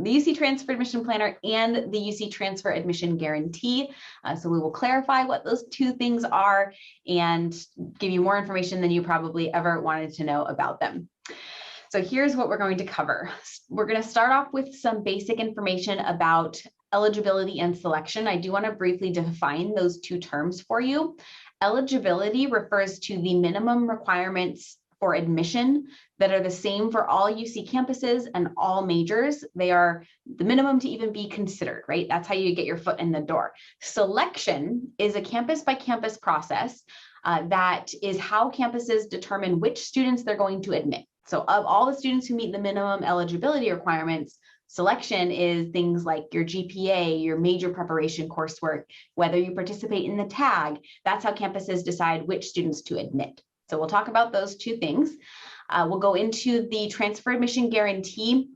the UC Transfer Admission Planner and the UC Transfer Admission Guarantee. So we will clarify what those two things are and give you more information than you probably ever wanted to know about them. So here's what we're going to cover. We're going to start off with some basic information about eligibility and selection. I do want to briefly define those two terms for you. Eligibility refers to the minimum requirements for admission that are the same for all UC campuses and all majors. They are the minimum to even be considered, right? That's how you get your foot in the door. Selection is a campus by campus process that is how campuses determine which students they're going to admit. So of all the students who meet the minimum eligibility requirements, selection is things like your GPA, your major preparation coursework, whether you participate in the tag. That's how campuses decide which students to admit. So we'll talk about those two things. We'll go into the transfer admission guarantee,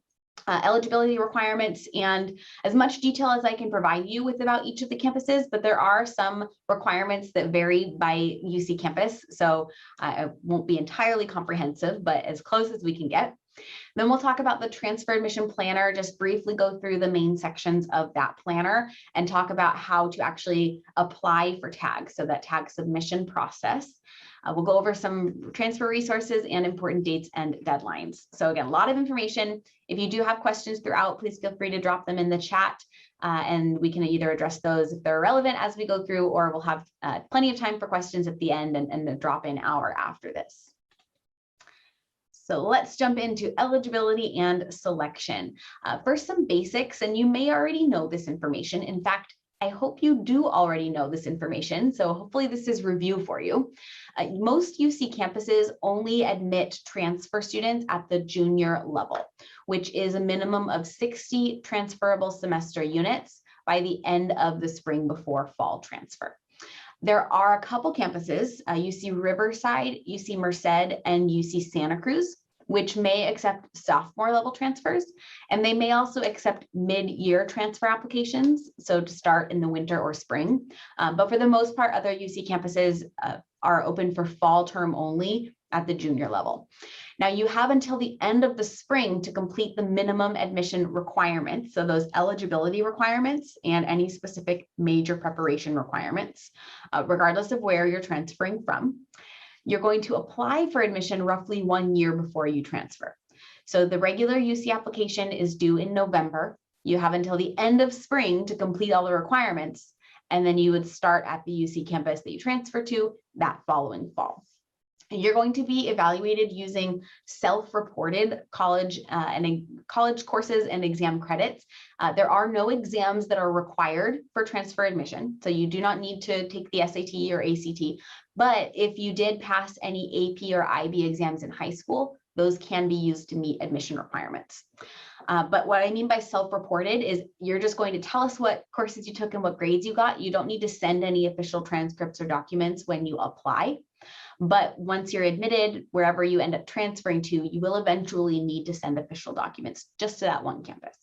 eligibility requirements, and as much detail as I can provide you with about each of the campuses, but there are some requirements that vary by UC campus. So I won't be entirely comprehensive, but as close as we can get. Then we'll talk about the transfer admission planner, just briefly go through the main sections of that planner and talk about how to actually apply for TAG, so that TAG submission process. We'll go over some transfer resources and important dates and deadlines. So again, a lot of information. If you do have questions throughout, please feel free to drop them in the chat and we can either address those if they're relevant as we go through, or we'll have plenty of time for questions at the end and the drop-in hour after this. So let's jump into eligibility and selection. First, some basics, and you may already know this information. In fact, I hope you do already know this information. So hopefully this is review for you. Most UC campuses only admit transfer students at the junior level, which is a minimum of 60 transferable semester units by the end of the spring before fall transfer. There are a couple campuses, UC Riverside, UC Merced, and UC Santa Cruz, which may accept sophomore level transfers, and they may also accept mid-year transfer applications, so to start in the winter or spring. But for the most part, other UC campuses are open for fall term only at the junior level. Now you have until the end of the spring to complete the minimum admission requirements, so those eligibility requirements and any specific major preparation requirements, regardless of where you're transferring from. You're going to apply for admission roughly 1 year before you transfer. So the regular UC application is due in November. You have until the end of spring to complete all the requirements, and then you would start at the UC campus that you transfer to that following fall. You're going to be evaluated using self-reported college courses and exam credits. There are no exams that are required for transfer admission, so you do not need to take the SAT or ACT. But if you did pass any AP or IB exams in high school, those can be used to meet admission requirements. But what I mean by self-reported is you're just going to tell us what courses you took and what grades you got. You don't need to send any official transcripts or documents when you apply. But once you're admitted, wherever you end up transferring to, you will eventually need to send official documents just to that one campus.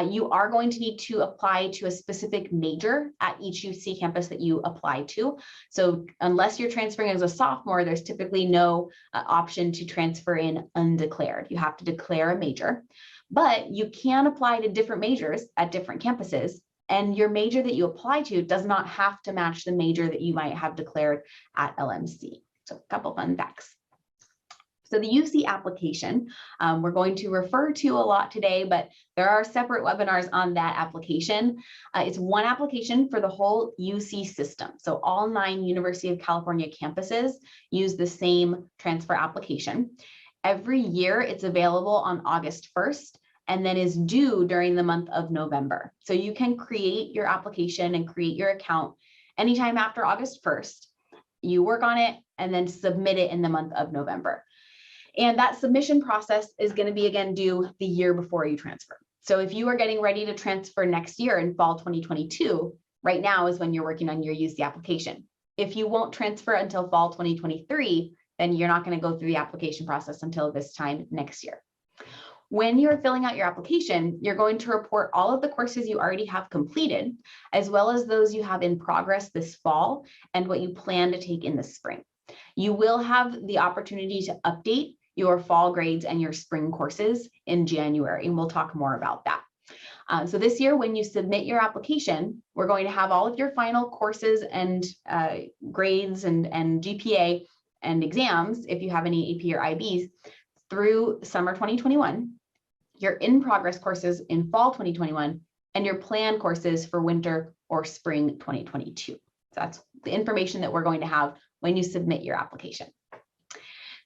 You are going to need to apply to a specific major at each UC campus that you apply to. So unless you're transferring as a sophomore, there's typically no option to transfer in undeclared. You have to declare a major, but you can apply to different majors at different campuses. And your major that you apply to does not have to match the major that you might have declared at LMC. So a couple fun facts. So the UC application, we're going to refer to a lot today, but there are separate webinars on that application. It's one application for the whole UC system. So all 9 University of California campuses use the same transfer application. Every year it's available on August 1st. And then is due during the month of November. So you can create your application and create your account anytime after August 1st. You work on it and then submit it in the month of November. And that submission process is going to be again due the year before you transfer. So if you are getting ready to transfer next year in fall 2022, right now is when you're working on your UC application. If you won't transfer until fall 2023, then you're not going to go through the application process until this time next year. When you're filling out your application, you're going to report all of the courses you already have completed, as well as those you have in progress this fall and what you plan to take in the spring. You will have the opportunity to update your fall grades and your spring courses in January, and we'll talk more about that. So this year, when you submit your application, we're going to have all of your final courses and grades and GPA and exams, if you have any AP or IBs, through summer 2021, your in-progress courses in fall 2021, and your planned courses for winter or spring 2022. So that's the information that we're going to have when you submit your application.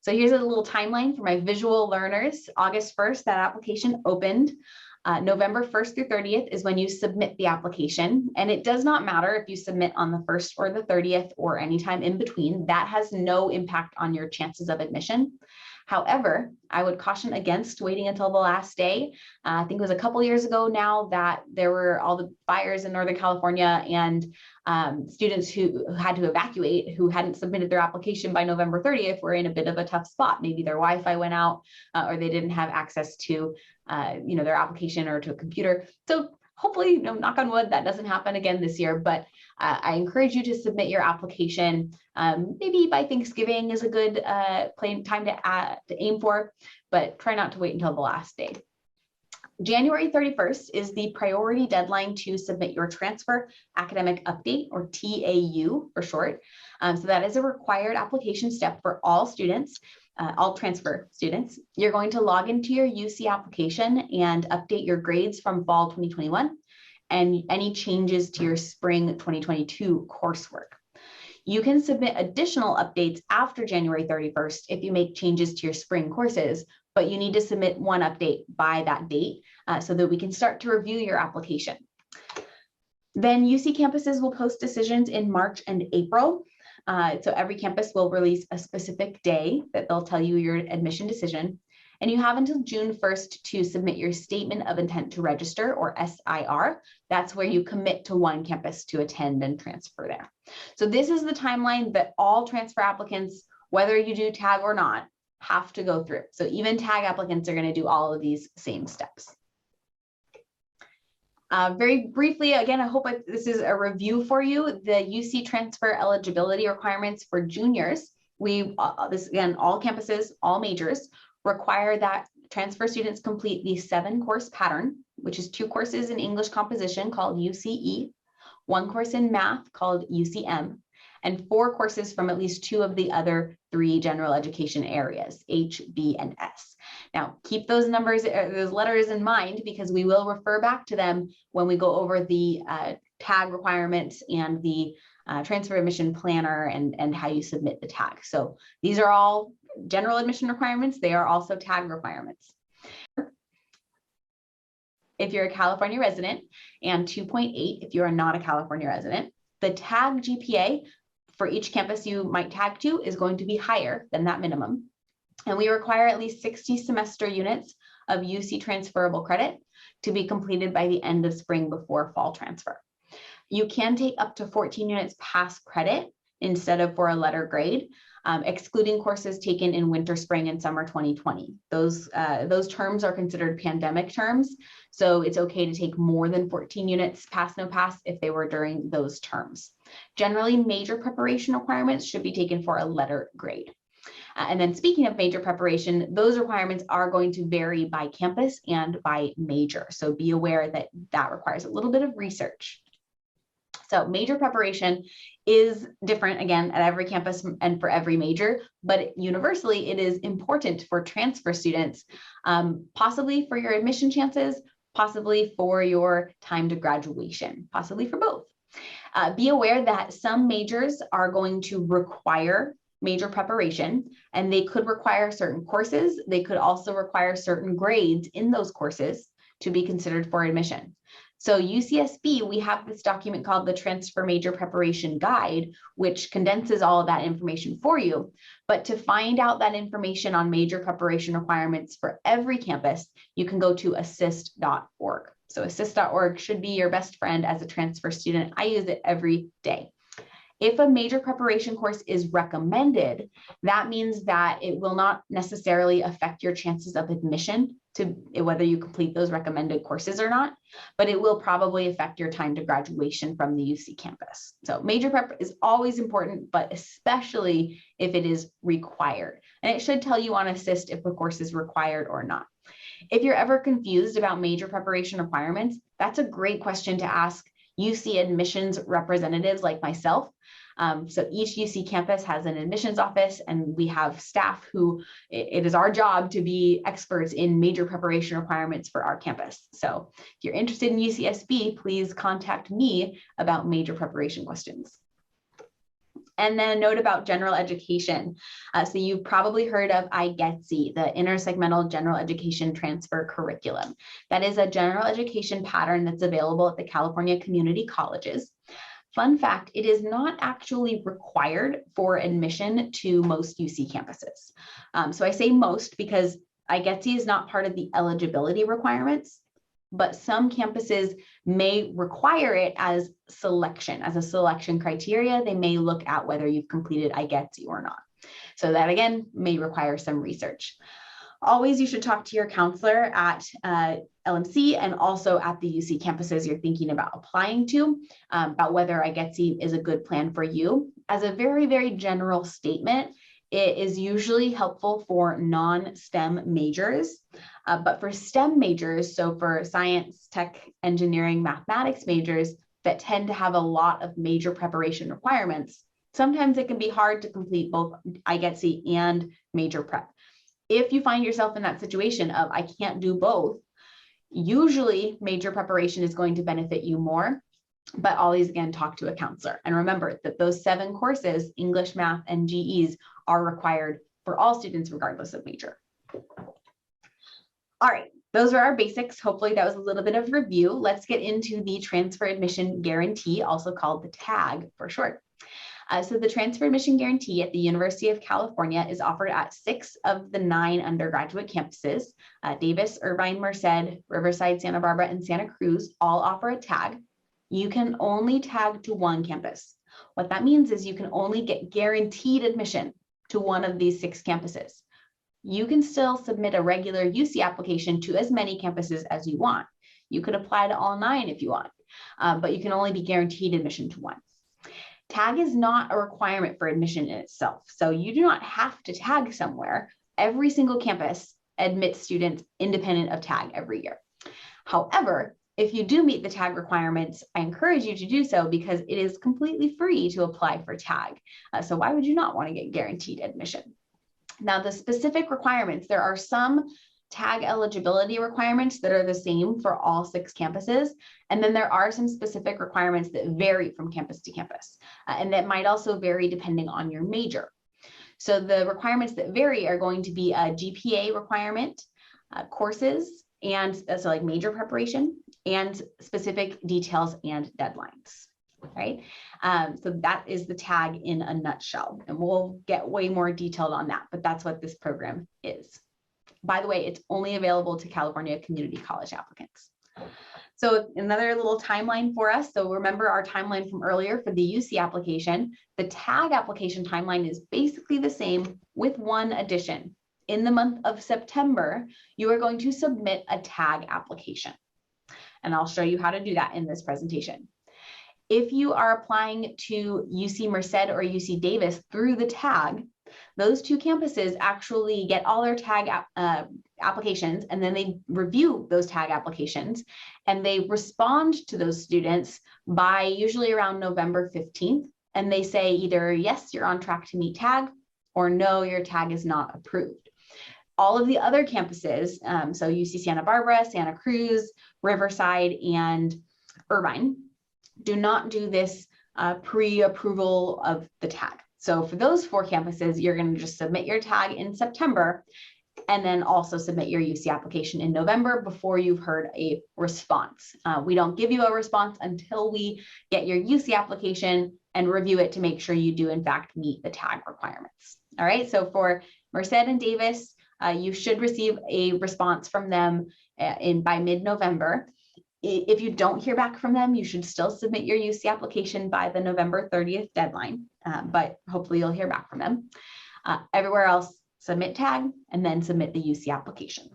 So here's a little timeline for my visual learners. August 1st, that application opened. November 1st through 30th is when you submit the application. And it does not matter if you submit on the 1st or the 30th or anytime in between. That has no impact on your chances of admission. However, I would caution against waiting until the last day. I think it was a couple years ago now that there were all the fires in Northern California and students who had to evacuate who hadn't submitted their application by November 30th were in a bit of a tough spot. Maybe their Wi-Fi went out or they didn't have access to their application or to a computer. So hopefully, knock on wood, that doesn't happen again this year, but I encourage you to submit your application. Maybe by Thanksgiving is a good time to aim for, but try not to wait until the last day. January 31st is the priority deadline to submit your transfer academic update, or TAU for short. So that is a required application step for all students. All transfer students. You're going to log into your UC application and update your grades from fall 2021 and any changes to your spring 2022 coursework. You can submit additional updates after January 31st if you make changes to your spring courses, but you need to submit one update by that date so that we can start to review your application. Then UC campuses will post decisions in March and April. So every campus will release a specific day that they'll tell you your admission decision. And you have until June 1st to submit your statement of intent to register, or SIR. That's where you commit to one campus to attend and transfer there. So this is the timeline that all transfer applicants, whether you do tag or not, have to go through. So even tag applicants are going to do all of these same steps. Very briefly, again, I hope this is a review for you. The UC transfer eligibility requirements for juniors. This again, all campuses, all majors require that transfer students complete the 7-course pattern, which is 2 courses in English composition called UCE, 1 course in math called UCM, and 4 courses from at least 2 of the other 3 general education areas, H, B, and S. Now, keep those numbers, those letters in mind, because we will refer back to them when we go over the tag requirements and the transfer admission planner and how you submit the tag. So these are all general admission requirements. They are also tag requirements. If you're a California resident, and 2.8 if you are not a California resident, the tag GPA for each campus you might tag to is going to be higher than that minimum. And we require at least 60 semester units of UC transferable credit to be completed by the end of spring before fall transfer. You can take up to 14 units pass credit instead of for a letter grade, excluding courses taken in winter, spring, and summer 2020. Those terms are considered pandemic terms, so it's okay to take more than 14 units pass no pass if they were during those terms. Generally, major preparation requirements should be taken for a letter grade. And then speaking of major preparation, those requirements are going to vary by campus and by major. So be aware that that requires a little bit of research. So major preparation is different, again, at every campus and for every major, but universally it is important for transfer students, possibly for your admission chances, possibly for your time to graduation, possibly for both. Be aware that some majors are going to require major preparation, and they could require certain courses. They could also require certain grades in those courses to be considered for admission. So UCSB, we have this document called the Transfer Major Preparation Guide, which condenses all of that information for you. But to find out that information on major preparation requirements for every campus, you can go to assist.org. So assist.org should be your best friend as a transfer student. I use it every day. If a major preparation course is recommended, that means that it will not necessarily affect your chances of admission to whether you complete those recommended courses or not, but it will probably affect your time to graduation from the UC campus. So major prep is always important, but especially if it is required. And it should tell you on Assist if the course is required or not. If you're ever confused about major preparation requirements, that's a great question to ask UC admissions representatives like myself. So each UC campus has an admissions office, and we have staff who it is our job to be experts in major preparation requirements for our campus. So if you're interested in UCSB, please contact me about major preparation questions. And then a note about general education. So you've probably heard of IGETC, the Intersegmental General Education Transfer Curriculum. That is a general education pattern that's available at the California community colleges. Fun fact, it is not actually required for admission to most UC campuses. So I say most because IGETC is not part of the eligibility requirements, but some campuses may require it as a selection criteria. They may look at whether you've completed IGETC or not. So that again, may require some research. Always you should talk to your counselor at LMC and also at the UC campuses you're thinking about applying to about whether IGETC is a good plan for you. As a very, very general statement, it is usually helpful for non-STEM majors, but for STEM majors, so for science, tech, engineering, mathematics majors that tend to have a lot of major preparation requirements, sometimes it can be hard to complete both IGETC and major prep. If you find yourself in that situation of I can't do both, usually major preparation is going to benefit you more, but always again, talk to a counselor. And remember that those 7 courses, English, math, and GEs are required for all students regardless of major. All right, those are our basics. Hopefully that was a little bit of review. Let's get into the Transfer Admission Guarantee, also called the TAG for short. So the Transfer Admission Guarantee at the University of California is offered at 6 of the 9 undergraduate campuses. Davis, Irvine, Merced, Riverside, Santa Barbara, and Santa Cruz all offer a TAG. You can only tag to one campus. What that means is you can only get guaranteed admission to one of these 6 campuses. You can still submit a regular UC application to as many campuses as you want. You could apply to all 9 if you want, but you can only be guaranteed admission to one. TAG is not a requirement for admission in itself. So you do not have to tag somewhere. Every single campus admits students independent of TAG every year. However, if you do meet the TAG requirements, I encourage you to do so because it is completely free to apply for TAG. So why would you not want to get guaranteed admission? Now, the specific requirements, there are some TAG eligibility requirements that are the same for all 6 campuses. And then there are some specific requirements that vary from campus to campus. And that might also vary depending on your major. So the requirements that vary are going to be a GPA requirement, courses, and so like major preparation, and specific details and deadlines, right? So that is the TAG in a nutshell. And we'll get way more detailed on that, but that's what this program is. By the way, it's only available to California community college applicants. So another little timeline for us. So remember our timeline from earlier for the UC application. The TAG application timeline is basically the same with one addition. In the month of September, you are going to submit a TAG application. And I'll show you how to do that in this presentation. If you are applying to UC Merced or UC Davis through the TAG, those 2 campuses actually get all their TAG applications, and then they review those TAG applications, and they respond to those students by usually around November 15th. And they say either, yes, you're on track to meet TAG, or no, your TAG is not approved. All of the other campuses, so UC Santa Barbara, Santa Cruz, Riverside, and Irvine, do not do this pre-approval of the TAG. So for those 4 campuses, you're going to just submit your TAG in September and then also submit your UC application in November before you've heard a response. We don't give you a response until we get your UC application and review it to make sure you do in fact meet the TAG requirements. All right, so for Merced and Davis, you should receive a response from them by mid-November. If you don't hear back from them, you should still submit your UC application by the November 30th deadline, but hopefully you'll hear back from them. Everywhere else, submit TAG and then submit the UC application.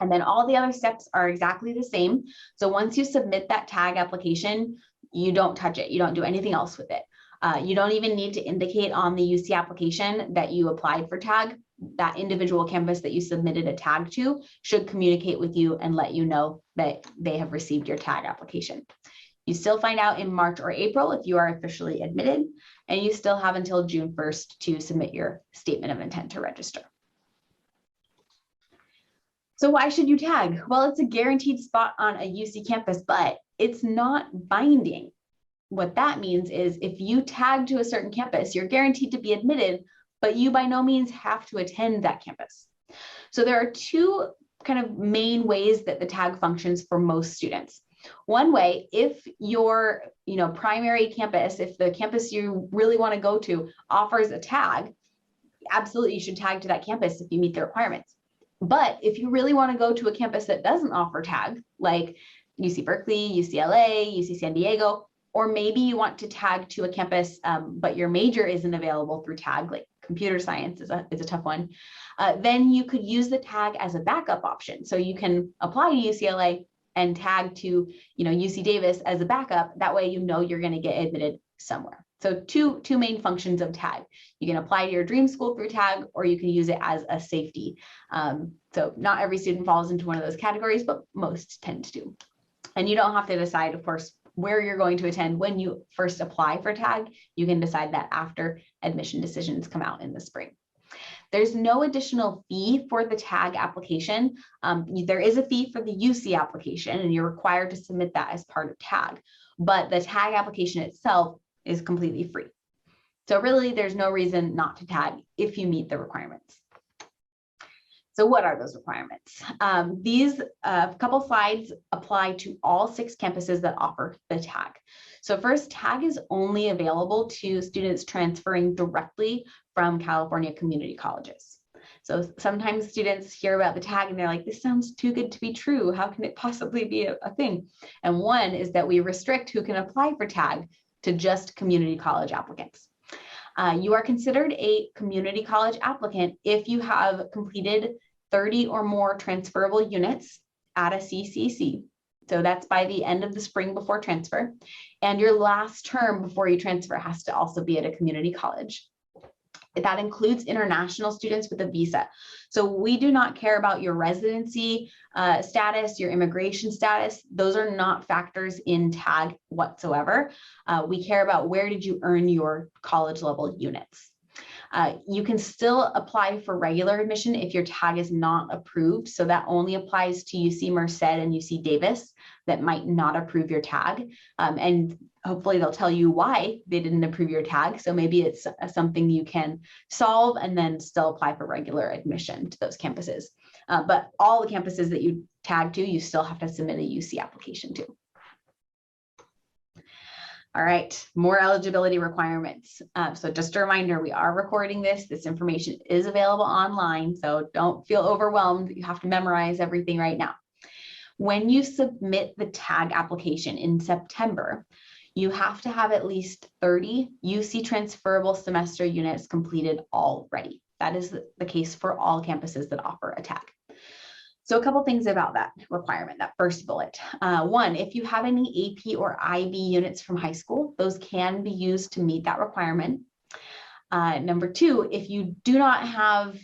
And then all the other steps are exactly the same. So once you submit that TAG application, you don't touch it. You don't do anything else with it. You don't even need to indicate on the UC application that you applied for tag. That individual campus that you submitted a tag to should communicate with you and let you know that they have received your tag application. You still find out in March or April if you are officially admitted, and you still have until June 1st to submit your statement of intent to register. So why should you tag? Well, it's a guaranteed spot on a UC campus, but it's not binding. What that means is if you tag to a certain campus, you're guaranteed to be admitted, but you by no means have to attend that campus. So there are two kind of main ways that the tag functions for most students. One way, if your primary campus, if the campus you really want to go to offers a tag, absolutely you should tag to that campus if you meet the requirements. But if you really want to go to a campus that doesn't offer tag, like UC Berkeley, UCLA, UC San Diego, or maybe you want to tag to a campus, but your major isn't available through tag, like computer science is a tough one, then you could use the tag as a backup option. So you can apply to UCLA and tag to UC Davis as a backup. That way you're going to get admitted somewhere. So two main functions of tag. You can apply to your dream school through tag, or you can use it as a safety. So not every student falls into one of those categories, but most tend to. And you don't have to decide, of course, where you're going to attend when you first apply for tag. You can decide that after admission decisions come out in the spring. There's no additional fee for the tag application. There is a fee for the UC application, and you're required to submit that as part of tag, but the tag application itself is completely free. So really, there's no reason not to tag if you meet the requirements. So what are those requirements? These couple slides apply to all 6 campuses that offer the tag. So first, tag is only available to students transferring directly from California community colleges. So sometimes students hear about the tag and they're like, this sounds too good to be true. How can it possibly be a thing? And one is that we restrict who can apply for tag to just community college applicants. You are considered a community college applicant if you have completed 30 or more transferable units at a CCC. So that's by the end of the spring before transfer. And your last term before you transfer has to also be at a community college. That includes international students with a visa. So we do not care about your residency status, your immigration status. Those are not factors in tag whatsoever. We care about where did you earn your college level units. You can still apply for regular admission if your tag is not approved. So that only applies to UC Merced and UC Davis that might not approve your tag. And hopefully they'll tell you why they didn't approve your tag. So maybe it's something you can solve and then still apply for regular admission to those campuses. But all the campuses that you tag to, you still have to submit a UC application to. All right, more eligibility requirements. So just a reminder, we are recording this. This information is available online, so don't feel overwhelmed that you have to memorize everything right now. When you submit the tag application in September, you have to have at least 30 UC transferable semester units completed already. That is the case for all campuses that offer a tag. So a couple things about that requirement, that first bullet. One, if you have any AP or IB units from high school, those can be used to meet that requirement. Number two, if you do not have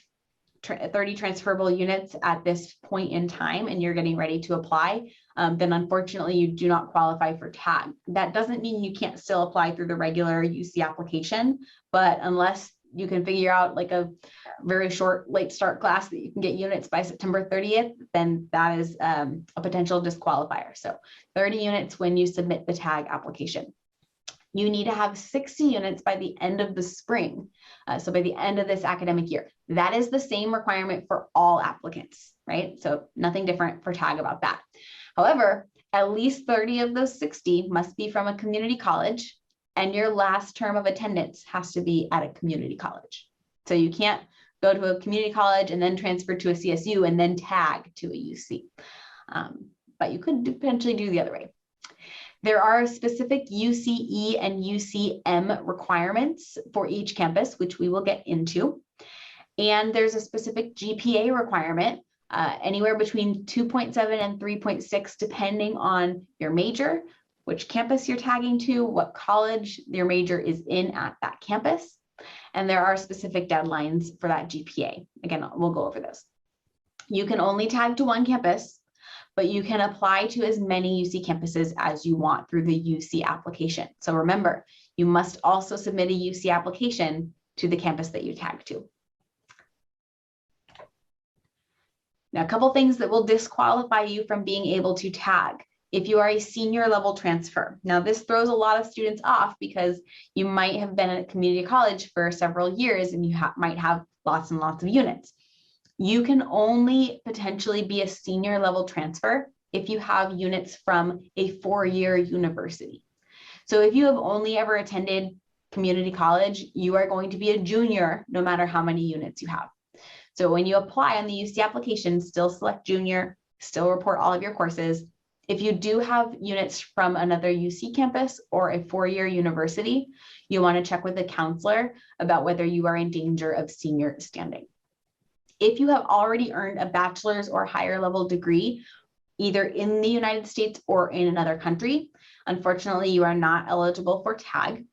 30 transferable units at this point in time and you're getting ready to apply, then unfortunately you do not qualify for tag. That doesn't mean you can't still apply through the regular UC application, but unless you can figure out like a very short late start class that you can get units by September 30th, then that is a potential disqualifier. So 30 units when you submit the tag application. You need to have 60 units by the end of the spring. So by the end of this academic year. That is the same requirement for all applicants, right? So nothing different for tag about that. However, at least 30 of those 60 must be from a community college, and your last term of attendance has to be at a community college. So you can't go to a community college and then transfer to a CSU and then tag to a UC. But you could potentially do the other way. There are specific UCE and UCM requirements for each campus, which we will get into. And there's a specific GPA requirement, anywhere between 2.7 and 3.6, depending on your major, which campus you're tagging to, what college your major is in at that campus, and there are specific deadlines for that GPA. Again, we'll go over those. You can only tag to one campus, but you can apply to as many UC campuses as you want through the UC application. So remember, you must also submit a UC application to the campus that you tag to. Now, a couple things that will disqualify you from being able to tag if you are a senior level transfer. Now, this throws a lot of students off because you might have been at community college for several years and you might have lots and lots of units. You can only potentially be a senior level transfer if you have units from a 4-year university. So if you have only ever attended community college, you are going to be a junior no matter how many units you have. So when you apply on the UC application, still select junior, still report all of your courses. If you do have units from another UC campus or a 4-year university, you want to check with the counselor about whether you are in danger of senior standing. If you have already earned a bachelor's or higher level degree, either in the United States or in another country, unfortunately, you are not eligible for tag.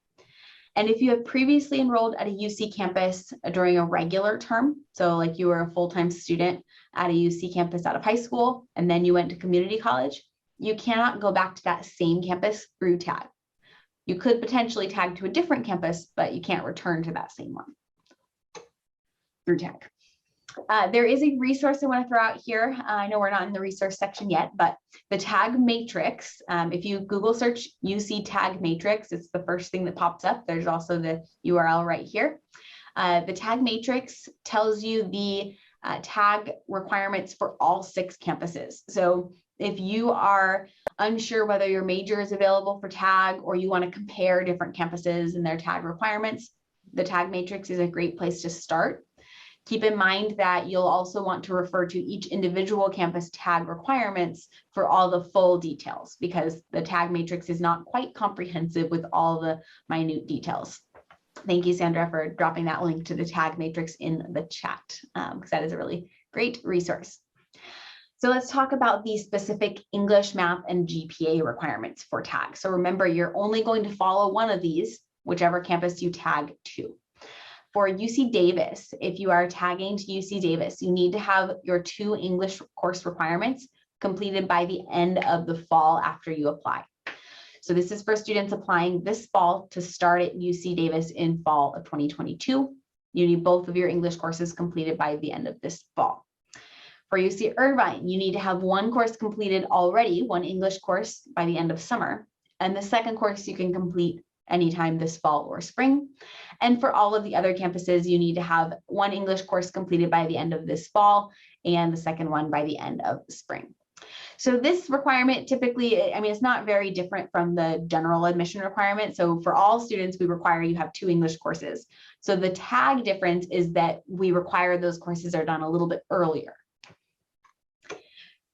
And if you have previously enrolled at a UC campus during a regular term, so like you were a full-time student at a UC campus out of high school, and then you went to community college, you cannot go back to that same campus through tag. You could potentially tag to a different campus, but you can't return to that same one through tag. There is a resource I want to throw out here. I know we're not in the resource section yet, but the tag matrix, if you Google search UC tag matrix, it's the first thing that pops up. There's also the URL right here. The tag matrix tells you the tag requirements for all 6 campuses. So if you are unsure whether your major is available for tag or you want to compare different campuses and their tag requirements, the tag matrix is a great place to start. Keep in mind that you'll also want to refer to each individual campus tag requirements for all the full details because the tag matrix is not quite comprehensive with all the minute details. Thank you, Sandra, for dropping that link to the tag matrix in the chat because that is a really great resource. So let's talk about the specific English, math, and GPA requirements for tag. So remember, you're only going to follow one of these, whichever campus you tag to. For UC Davis, if you are tagging to UC Davis, you need to have your 2 English course requirements completed by the end of the fall after you apply. So this is for students applying this fall to start at UC Davis in fall of 2022. You need both of your English courses completed by the end of this fall. For UC Irvine, you need to have 1 course completed already, 1 English course by the end of summer, and the second course you can complete anytime this fall or spring. And for all of the other campuses, you need to have 1 English course completed by the end of this fall and the second one by the end of spring. So this requirement typically, I mean, it's not very different from the general admission requirement. So for all students, we require you have 2 English courses. So the tag difference is that we require those courses are done a little bit earlier.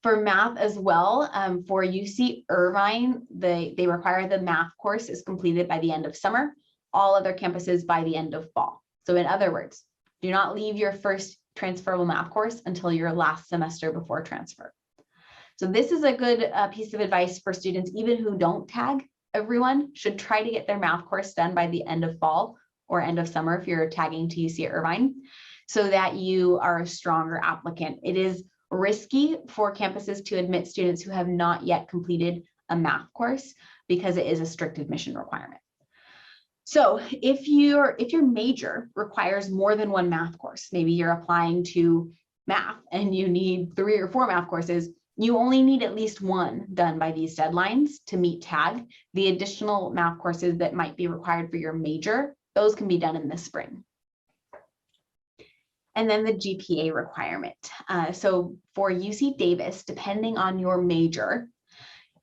For math as well, for UC Irvine, they require the math course is completed by the end of summer, all other campuses by the end of fall. So in other words, do not leave your first transferable math course until your last semester before transfer. So this is a good piece of advice for students, even who don't tag. Everyone should try to get their math course done by the end of fall or end of summer if you're tagging to UC Irvine, so that you are a stronger applicant. It is risky for campuses to admit students who have not yet completed a math course because it is a strict admission requirement. So if your major requires more than 1 math course, maybe you're applying to math and you need 3 or 4 math courses, you only need at least 1 done by these deadlines to meet tag. The additional math courses that might be required for your major, those can be done in the spring. And then the GPA requirement. So for UC Davis, depending on your major,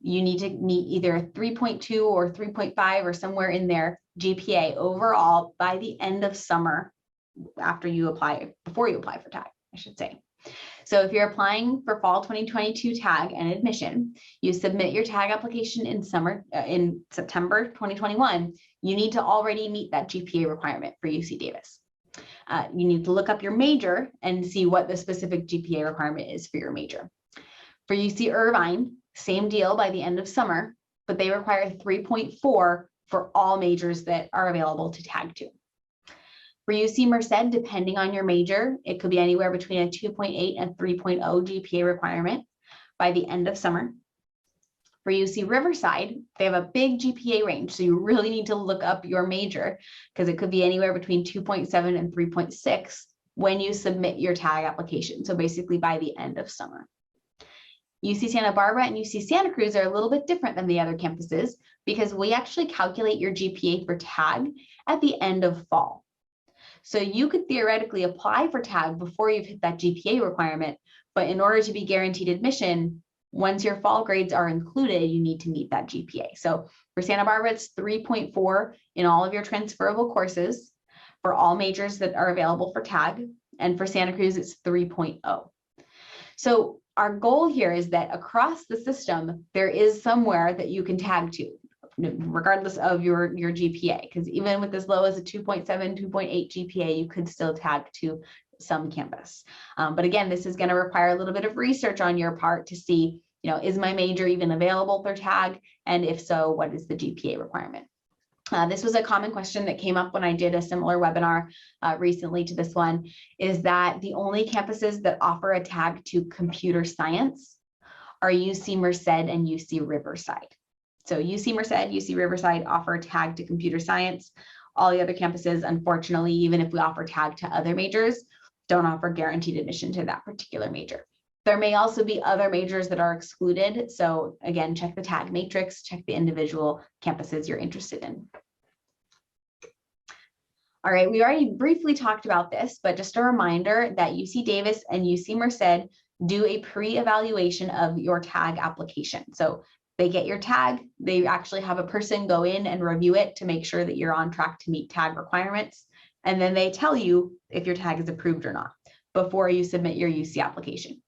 you need to meet either a 3.2 or 3.5 or somewhere in there GPA overall by the end of summer after you apply, before you apply for tag, I should say. So if you're applying for fall 2022 tag and admission, you submit your tag application in September 2021, you need to already meet that GPA requirement for UC Davis. You need to look up your major and see what the specific GPA requirement is for your major. For UC Irvine, same deal by the end of summer, but they require 3.4 for all majors that are available to tag to. For UC Merced, depending on your major, it could be anywhere between a 2.8 and 3.0 GPA requirement by the end of summer. For UC Riverside, they have a big GPA range, so you really need to look up your major because it could be anywhere between 2.7 and 3.6 when you submit your tag application. So basically by the end of summer. UC Santa Barbara and UC Santa Cruz are a little bit different than the other campuses because we actually calculate your GPA for tag at the end of fall. So you could theoretically apply for tag before you've hit that GPA requirement, but in order to be guaranteed admission, once your fall grades are included, you need to meet that GPA. So for Santa Barbara, it's 3.4 in all of your transferable courses for all majors that are available for tag. And for Santa Cruz, it's 3.0. So our goal here is that across the system, there is somewhere that you can tag to, regardless of your GPA, because even with as low as a 2.7, 2.8 GPA, you could still tag to some campus. But again, this is going to require a little bit of research on your part to see, is my major even available for tag? And if so, what is the GPA requirement? This was a common question that came up when I did a similar webinar recently to this one, is that the only campuses that offer a tag to computer science are UC Merced and UC Riverside. So UC Merced, UC Riverside offer a tag to computer science. All the other campuses, unfortunately, even if we offer tag to other majors, don't offer guaranteed admission to that particular major. There may also be other majors that are excluded. So again, check the tag matrix, check the individual campuses you're interested in. All right, we already briefly talked about this, but just a reminder that UC Davis and UC Merced do a pre-evaluation of your tag application. So they get your tag, they actually have a person go in and review it to make sure that you're on track to meet tag requirements. And then they tell you if your tag is approved or not before you submit your UC application.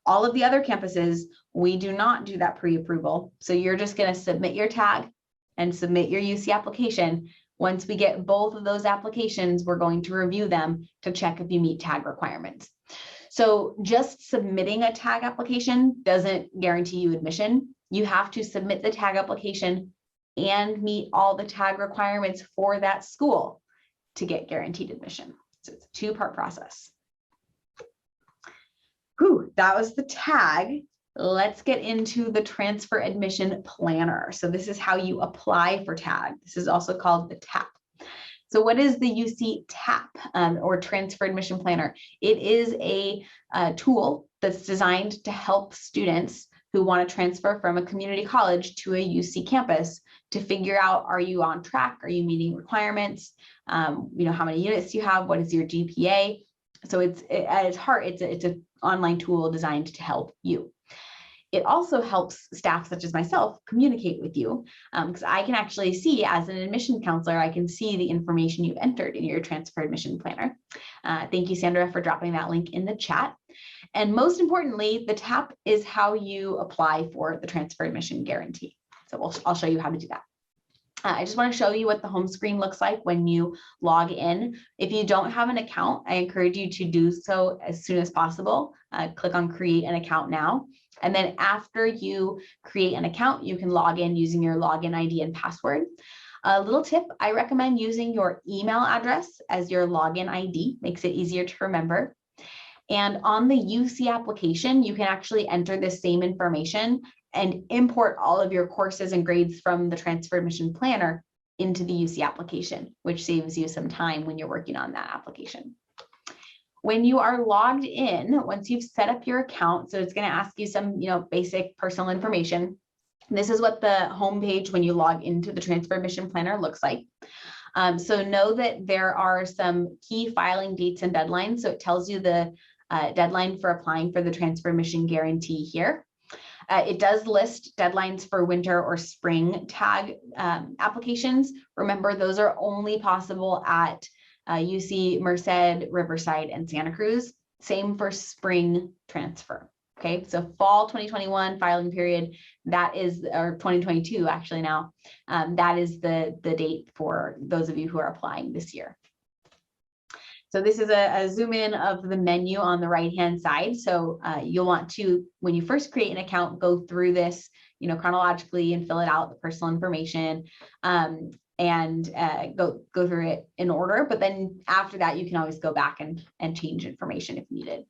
All of the other campuses, we do not do that pre-approval. So you're just going to submit your tag and submit your UC application. Once we get both of those applications, we're going to review them to check if you meet tag requirements. So just submitting a tag application doesn't guarantee you admission. You have to submit the tag application and meet all the tag requirements for that school to get guaranteed admission. So it's a two-part process. Whew, that was the tag. Let's get into the transfer admission planner. So this is how you apply for tag. This is also called the TAP. So what is the UC TAP or transfer admission planner? It is a tool that's designed to help students who want to transfer from a community college to a UC campus to figure out, are you on track? Are you meeting requirements? How many units you have? What is your GPA? So at its heart, it's an online tool designed to help you. It also helps staff such as myself communicate with you because I can actually see, as an admission counselor, I can see the information you've entered in your transfer admission planner. Thank you, Sandra, for dropping that link in the chat. And most importantly, the TAP is how you apply for the transfer admission guarantee. So I'll show you how to do that. I just want to show you what the home screen looks like when you log in. If you don't have an account, I encourage you to do so as soon as possible. Click on create an account now. And then after you create an account, you can log in using your login ID and password. A little tip, I recommend using your email address as your login ID, makes it easier to remember. And on the UC application, you can actually enter the same information and import all of your courses and grades from the transfer admission planner into the UC application, which saves you some time when you're working on that application. When you are logged in, once you've set up your account, so it's going to ask you some, basic personal information. This is what the homepage when you log into the transfer admission planner looks like. So know that there are some key filing dates and deadlines. So it tells you the deadline for applying for the transfer admission guarantee here. It does list deadlines for winter or spring tag applications. Remember, those are only possible at UC Merced, Riverside, and Santa Cruz. Same for spring transfer. Okay, so fall 2021 filing period, that is, or 2022 actually now, that is the date for those of you who are applying this year. So this is a zoom in of the menu on the right-hand side. So you'll want to, when you first create an account, go through this, chronologically and fill it out, the personal information, and go through it in order. But then after that, you can always go back and change information if needed.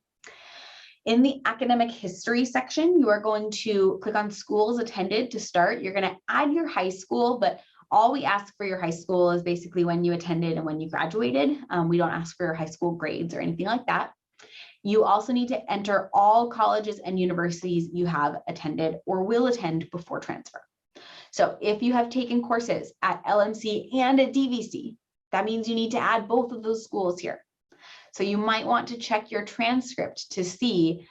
In the academic history section, you are going to click on schools attended to start. You're going to add your high school, but all we ask for your high school is basically when you attended and when you graduated. We don't ask for your high school grades or anything like that. You also need to enter all colleges and universities you have attended or will attend before transfer. So if you have taken courses at LMC and at DVC, that means you need to add both of those schools here. So you might want to check your transcript to see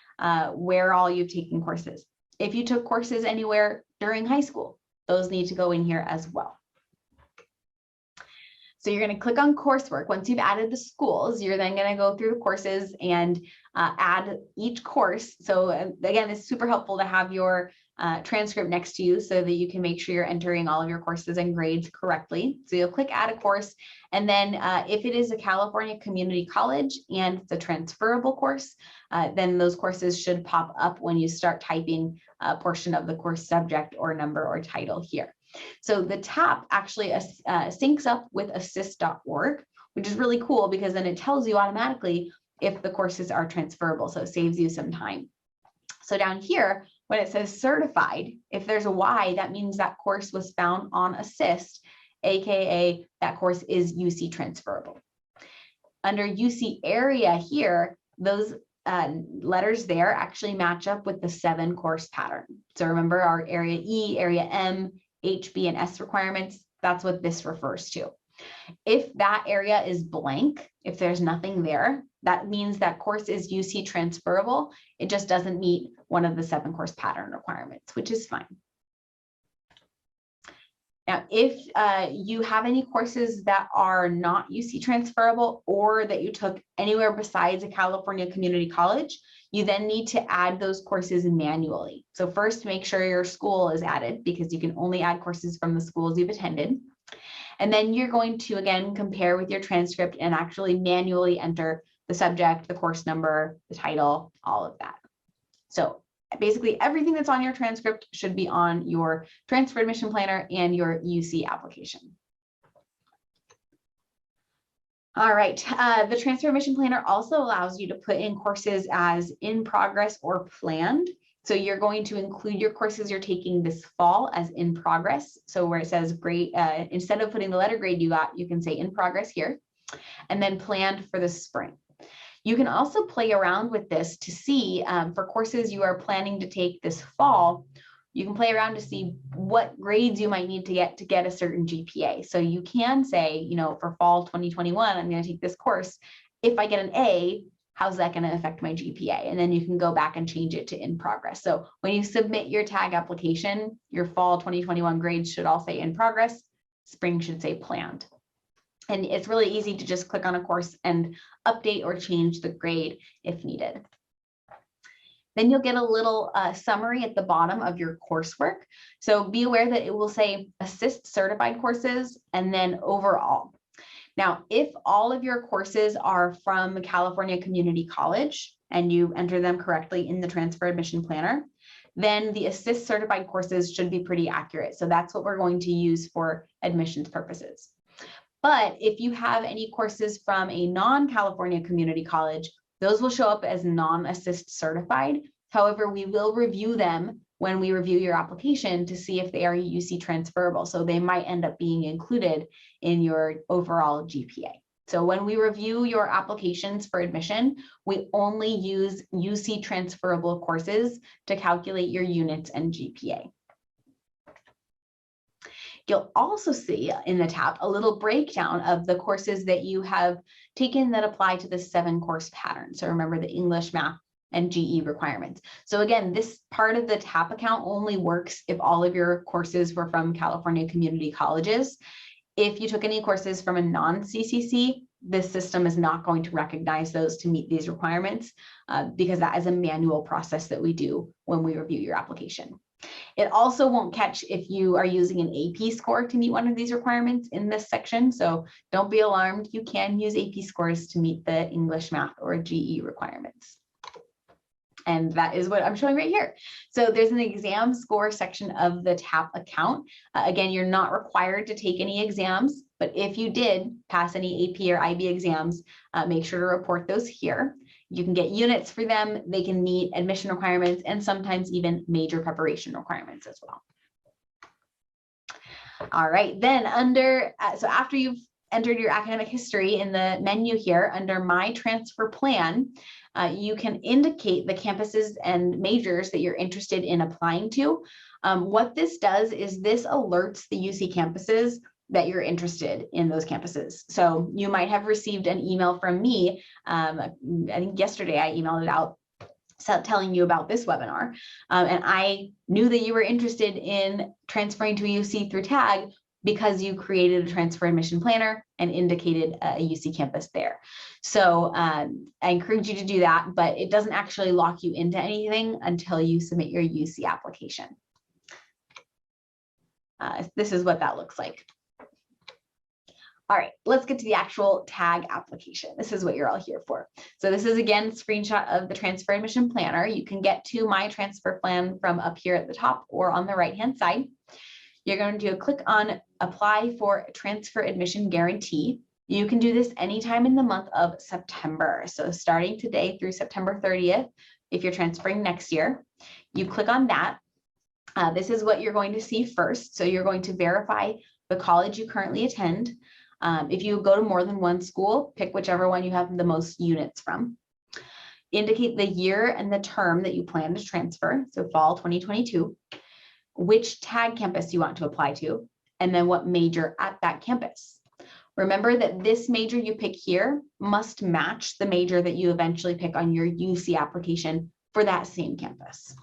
where all you've taken courses. If you took courses anywhere during high school, those need to go in here as well. So you're going to click on coursework. Once you've added the schools, you're then going to go through the courses and add each course. So again, it's super helpful to have your transcript next to you so that you can make sure you're entering all of your courses and grades correctly. So you'll click add a course. And then if it is a California Community College and it's a transferable course, then those courses should pop up when you start typing a portion of the course subject or number or title here. So the TAP actually syncs up with assist.org, which is really cool because then it tells you automatically if the courses are transferable. So it saves you some time. So down here, when it says certified, if there's a Y, that means that course was found on assist, AKA that course is UC transferable. Under UC area here, those letters there actually match up with the 7 course pattern. So remember our area E, area M, H, B, and S requirements, that's what this refers to. If that area is blank, if there's nothing there, that means that course is UC transferable. It just doesn't meet one of the 7 course pattern requirements, which is fine. Now, if you have any courses that are not UC transferable or that you took anywhere besides a California Community College, you then need to add those courses manually. So first, make sure your school is added because you can only add courses from the schools you've attended. And then you're going to, again, compare with your transcript and actually manually enter the subject, the course number, the title, all of that. So basically everything that's on your transcript should be on your transfer admission planner and your UC application. All right, the transfer admission planner also allows you to put in courses as in progress or planned. So you're going to include your courses you're taking this fall as in progress. So where it says grade, instead of putting the letter grade you got, you can say in progress here, and then planned for the spring. You can also play around with this to see for courses you are planning to take this fall, you can play around to see what grades you might need to get a certain GPA. So you can say, for fall 2021, I'm going to take this course. If I get an A, how's that going to affect my GPA? And then you can go back and change it to in progress. So when you submit your tag application, your fall 2021 grades should all say in progress, spring should say planned. And it's really easy to just click on a course and update or change the grade if needed. Then you'll get a little summary at the bottom of your coursework. So be aware that it will say assist certified courses and then overall. Now, if all of your courses are from California Community College and you enter them correctly in the transfer admission planner, then the assist certified courses should be pretty accurate. So that's what we're going to use for admissions purposes. But if you have any courses from a non-California Community College, those will show up as non-assist certified. However, we will review them when we review your application to see if they are UC transferable. So they might end up being included in your overall GPA. So when we review your applications for admission, we only use UC transferable courses to calculate your units and GPA. You'll also see in the tab a little breakdown of the courses that you have taken that apply to the 7 course pattern. So remember the English, math, and GE requirements. So again, this part of the TAP account only works if all of your courses were from California Community Colleges. If you took any courses from a non-CCC, this system is not going to recognize those to meet these requirements because that is a manual process that we do when we review your application. It also won't catch if you are using an AP score to meet one of these requirements in this section. So don't be alarmed. You can use AP scores to meet the English, math, or GE requirements. And that is what I'm showing right here. So there's an exam score section of the TAP account. Again, you're not required to take any exams, but if you did pass any AP or IB exams, make sure to report those here. You can get units for them. They can meet admission requirements and sometimes even major preparation requirements as well. All right, then so after you've entered your academic history in the menu here under My Transfer Plan, you can indicate the campuses and majors that you're interested in applying to. What this does is this alerts the UC campuses that you're interested in those campuses. So you might have received an email from me. I think yesterday I emailed it out telling you about this webinar. And I knew that you were interested in transferring to a UC through TAG because you created a transfer admission planner and indicated a UC campus there. So I encourage you to do that, but it doesn't actually lock you into anything until you submit your UC application. This is what that looks like. All right, let's get to the actual TAG application. This is what you're all here for. So this is, again, a screenshot of the transfer admission planner. You can get to My Transfer Plan from up here at the top or on the right-hand side. You're going to click on Apply for Transfer Admission Guarantee. You can do this anytime in the month of September. So starting today through September 30th, if you're transferring next year, you click on that. This is what you're going to see first. So you're going to verify the college you currently attend. If you go to more than one school, pick whichever one you have the most units from. Indicate the year and the term that you plan to transfer, so fall 2022, which TAG campus you want to apply to, and then what major at that campus. Remember that this major you pick here must match the major that you eventually pick on your UC application for that same campus.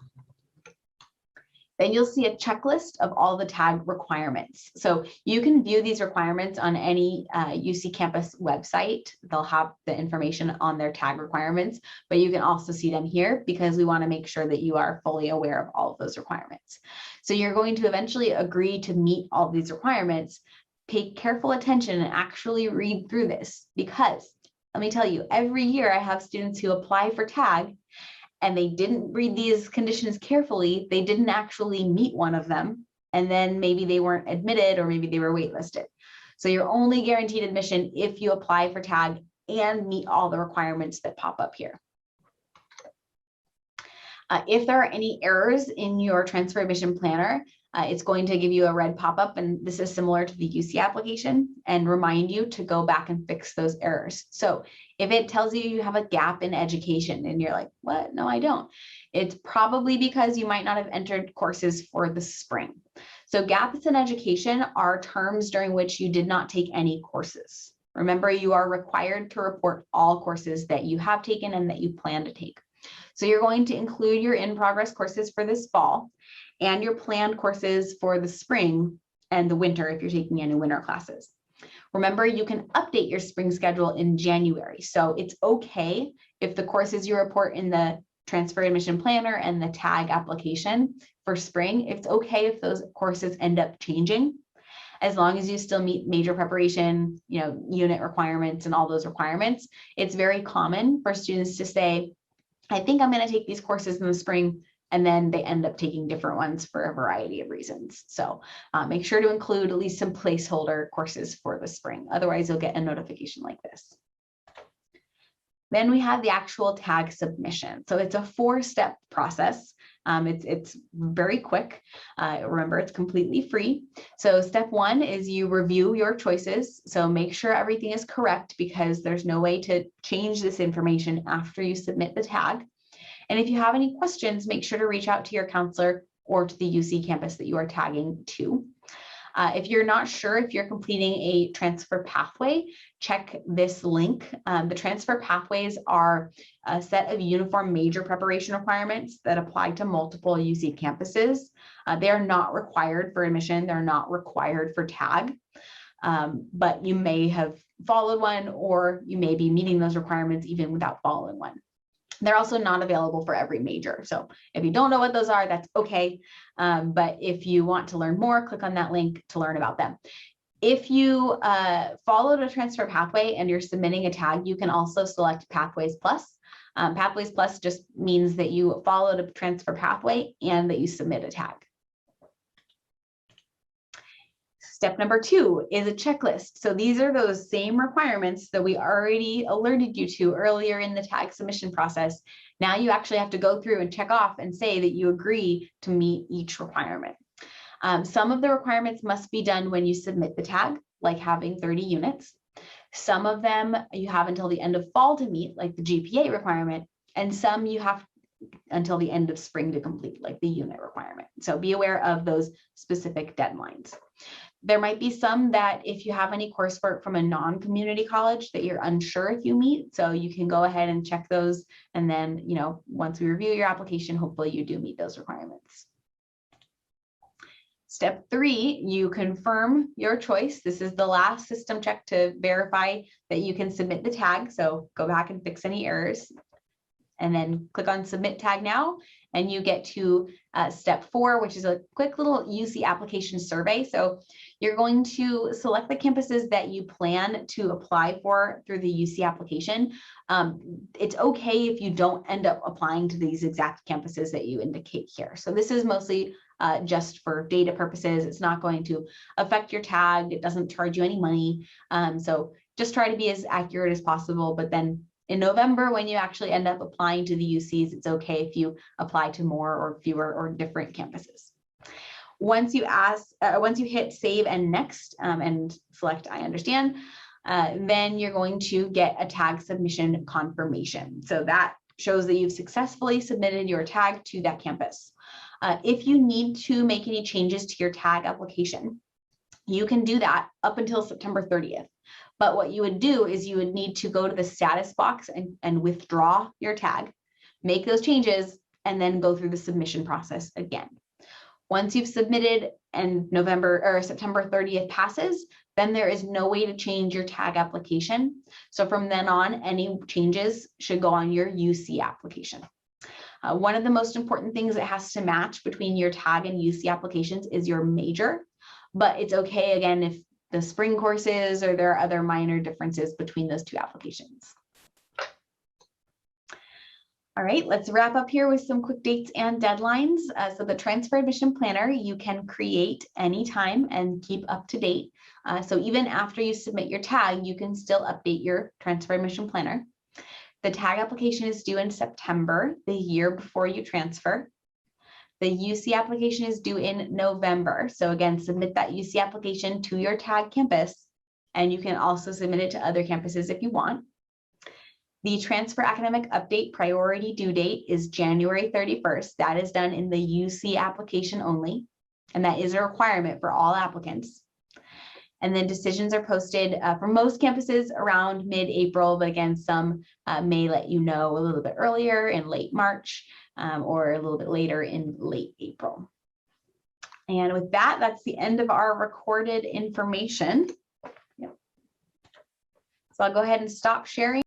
Then you'll see a checklist of all the TAG requirements. So you can view these requirements on any UC campus website. They'll have the information on their TAG requirements, but you can also see them here because we want to make sure that you are fully aware of all of those requirements. So you're going to eventually agree to meet all these requirements. Pay careful attention and actually read through this, because let me tell you, every year I have students who apply for TAG and they didn't read these conditions carefully. They didn't actually meet one of them. And then maybe they weren't admitted or maybe they were waitlisted. So you're only guaranteed admission if you apply for TAG and meet all the requirements that pop up here. If there are any errors in your transfer admission planner, it's going to give you a red pop-up, and this is similar to the UC application, and remind you to go back and fix those errors. So if it tells you you have a gap in education and you're like, what? No, I don't. It's probably because you might not have entered courses for the spring. So gaps in education are terms during which you did not take any courses. Remember, you are required to report all courses that you have taken and that you plan to take. So you're going to include your in-progress courses for this fall and your planned courses for the spring and the winter if you're taking any winter classes. Remember, you can update your spring schedule in January. So it's okay if the courses you report in the transfer admission planner and the TAG application for spring, it's okay if those courses end up changing, as long as you still meet major preparation, unit requirements and all those requirements. It's very common for students to say, I think I'm going to take these courses in the spring, and then they end up taking different ones for a variety of reasons. So make sure to include at least some placeholder courses for the spring. Otherwise, you'll get a notification like this. Then we have the actual TAG submission. So it's a 4-step process. It's very quick. Remember, it's completely free. So step 1 is you review your choices. So make sure everything is correct, because there's no way to change this information after you submit the TAG. And if you have any questions, make sure to reach out to your counselor or to the UC campus that you are tagging to. If you're not sure if you're completing a transfer pathway, check this link. The transfer pathways are a set of uniform major preparation requirements that apply to multiple UC campuses. They are not required for admission. They're not required for TAG, but you may have followed one, or you may be meeting those requirements even without following one. They're also not available for every major. So if you don't know what those are, that's okay. But if you want to learn more, click on that link to learn about them. If you followed a transfer pathway and you're submitting a TAG, you can also select Pathways Plus. Pathways Plus just means that you followed a transfer pathway and that you submit a tag. Step number 2 is a checklist. So these are those same requirements that we already alerted you to earlier in the tag submission process. Now you actually have to go through and check off and say that you agree to meet each requirement. Some of the requirements must be done when you submit the tag, like having 30 units. Some of them you have until the end of fall to meet, like the GPA requirement, and some you have until the end of spring to complete, like the unit requirement. So be aware of those specific deadlines. There might be some that if you have any coursework from a non-community college that you're unsure if you meet, so you can go ahead and check those. And then, once we review your application, hopefully you do meet those requirements. Step 3, you confirm your choice. This is the last system check to verify that you can submit the tag. So go back and fix any errors. And then click on Submit Tag Now, and you get to step 4, which is a quick little UC application survey. So you're going to select the campuses that you plan to apply for through the UC application. It's okay if you don't end up applying to these exact campuses that you indicate here. So this is mostly just for data purposes. It's not going to affect your tag. It doesn't charge you any money. So just try to be as accurate as possible, but then in November, when you actually end up applying to the UCs, it's okay if you apply to more or fewer or different campuses. Once you hit Save and Next and select I understand, then you're going to get a tag submission confirmation. So that shows that you've successfully submitted your tag to that campus. If you need to make any changes to your tag application, you can do that up until September 30th. But what you would do is you would need to go to the status box and withdraw your tag, make those changes, and then go through the submission process again. Once you've submitted and September 30th passes, then there is no way to change your tag application. So from then on, any changes should go on your UC application. One of the most important things that has to match between your tag and UC applications is your major, but it's okay again if the spring courses or there are other minor differences between those two applications. All right, let's wrap up here with some quick dates and deadlines. So the transfer admission planner, you can create anytime and keep up to date. So even after you submit your tag, you can still update your transfer admission planner. The tag application is due in September, the year before you transfer. The UC application is due in November. So again, submit that UC application to your tag campus, and you can also submit it to other campuses if you want. The transfer academic update priority due date is January 31st. That is done in the UC application only, and that is a requirement for all applicants. And then decisions are posted for most campuses around mid-April, but again, some may let you know a little bit earlier in late March or a little bit later in late April. And with that, that's the end of our recorded information. Yep. So I'll go ahead and stop sharing.